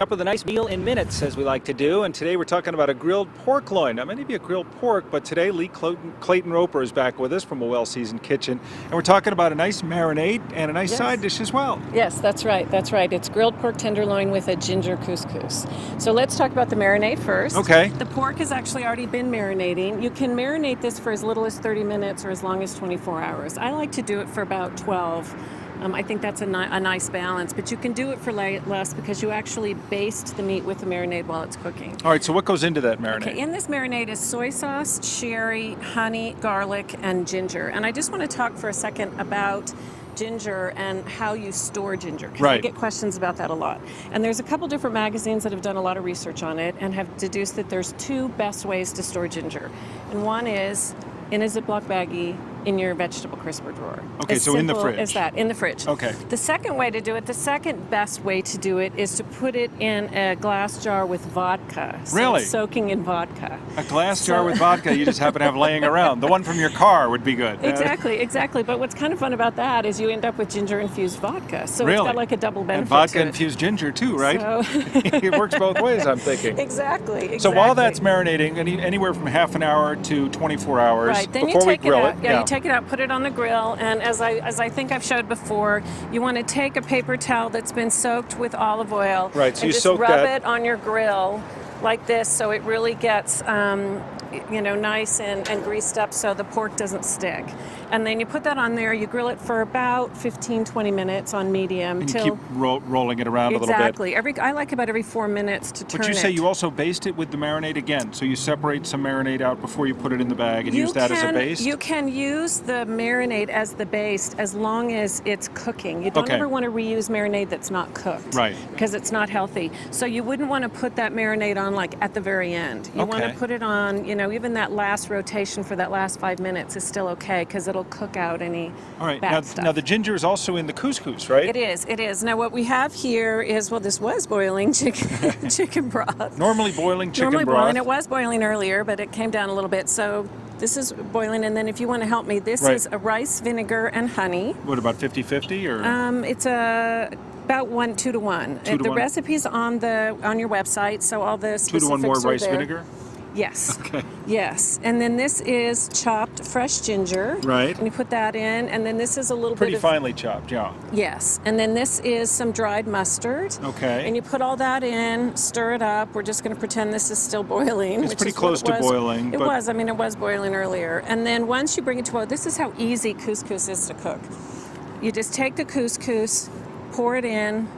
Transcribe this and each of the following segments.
Up with a nice meal in minutes, as we like to do, and today we're talking about a grilled pork loin. Now, many of you grilled pork, but today Lee Clayton Roper is back with us from a well-seasoned kitchen, and we're talking about a nice marinade and a nice side dish as well. Yes, that's right. That's right. It's grilled pork tenderloin with a ginger couscous. So let's talk about the marinade first. Okay. The pork has actually already been marinating. You can marinate this for as little as 30 minutes or as long as 24 hours. I like to do it for about 12. I think that's a nice balance, but you can do it for less because you actually baste the meat with the marinade while it's cooking. All right, so what goes into that marinade? Okay, in this marinade is soy sauce, sherry, honey, garlic, and ginger. And I just want to talk for a second about ginger and how you store ginger, because I get questions about that a lot. And there's a couple different magazines that have done a lot of research on it and have deduced that there's two best ways to store ginger. And one is in a Ziploc baggie in your vegetable crisper drawer. Okay, so in the fridge. As that, in the fridge. Okay. The second way to do it, the second best way to do it is to put it in a glass jar with vodka. So really? Soaking in vodka. A glass jar with vodka you just happen to have laying around. The one from your car would be good. Exactly. But what's kind of fun about that is you end up with ginger-infused vodka. So it's got like a double benefit. And vodka-infused ginger too, right? So it works both ways, I'm thinking. Exactly. So while that's marinating, anywhere from half an hour to 24 hours right. Then before you take we grill it out. You take it out, put it on the grill, and as I think I've showed before, you want to take a paper towel that's been soaked with olive oil. Right, so and you just soak rub that it on your grill like this, so it really gets nice and greased up so the pork doesn't stick. And then you put that on there, you grill it for about 15-20 minutes on medium. And you keep rolling it around a little bit. Exactly. I like about every 4 minutes to turn it. But you say you also baste it with the marinade again, so you separate some marinade out before you put it in the bag and use that as a base? You can use the marinade as the base as long as it's cooking. You don't ever want to reuse marinade that's not cooked. Right. Because it's not healthy. So you wouldn't want to put that marinade on like at the very end. You want to put it on, even that last rotation for that last 5 minutes is still okay because it'll cook out any bad stuff. Now the ginger is also in the couscous, right? It is. Now what we have here is, well, this was boiling chicken broth. Normally boiling chicken broth. Boiling. It was boiling earlier, but it came down a little bit. So this is boiling, and then if you want to help me, this is a rice vinegar and honey. What, about 50-50 or? It's about 2 to 1. The recipe's on your website, so all the specifics 2 to 1 more rice there. vinegar? Yes. Okay. Yes. And then this is chopped fresh ginger. Right. And you put that in. And then this is a little pretty finely chopped, yeah. Yes. And then this is some dried mustard. Okay. And you put all that in, stir it up. We're just going to pretend this is still boiling. It's pretty close to boiling. It was boiling earlier. And then once you bring it to boil, this is how easy couscous is to cook. You just take the couscous, pour it in,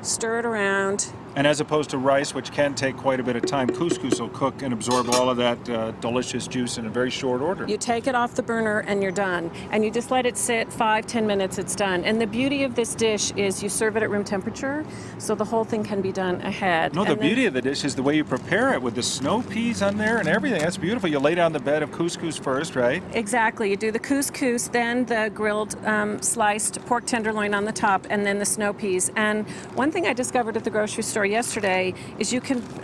stir it around. And as opposed to rice, which can take quite a bit of time, couscous will cook and absorb all of that delicious juice in a very short order. You take it off the burner and you're done. And you just let it sit 5-10 minutes, it's done. And the beauty of this dish is you serve it at room temperature, so the whole thing can be done ahead. No, the beauty of the dish is the way you prepare it with the snow peas on there and everything. That's beautiful. You lay down the bed of couscous first, right? Exactly. You do the couscous, then the grilled sliced pork tenderloin on the top, and then the snow peas. And one thing I discovered at the grocery store yesterday is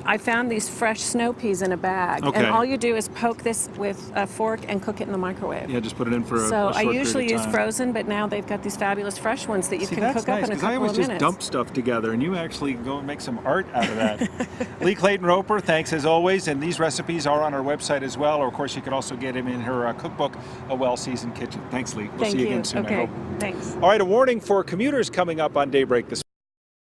I found these fresh snow peas in a bag, and all you do is poke this with a fork and cook it in the microwave. Yeah, just put it in for a short So I period usually of use time. frozen, but now they've got these fabulous fresh ones that you can cook up in a couple of minutes. I always just dump stuff together, and you actually go and make some art out of that. Lee Clayton Roper, thanks as always, and these recipes are on our website as well, or of course you can also get them in her cookbook, A Well-Seasoned Kitchen. Thanks, Lee. We'll see you again soon, I hope. Thanks. All right, a warning for commuters coming up on Daybreak this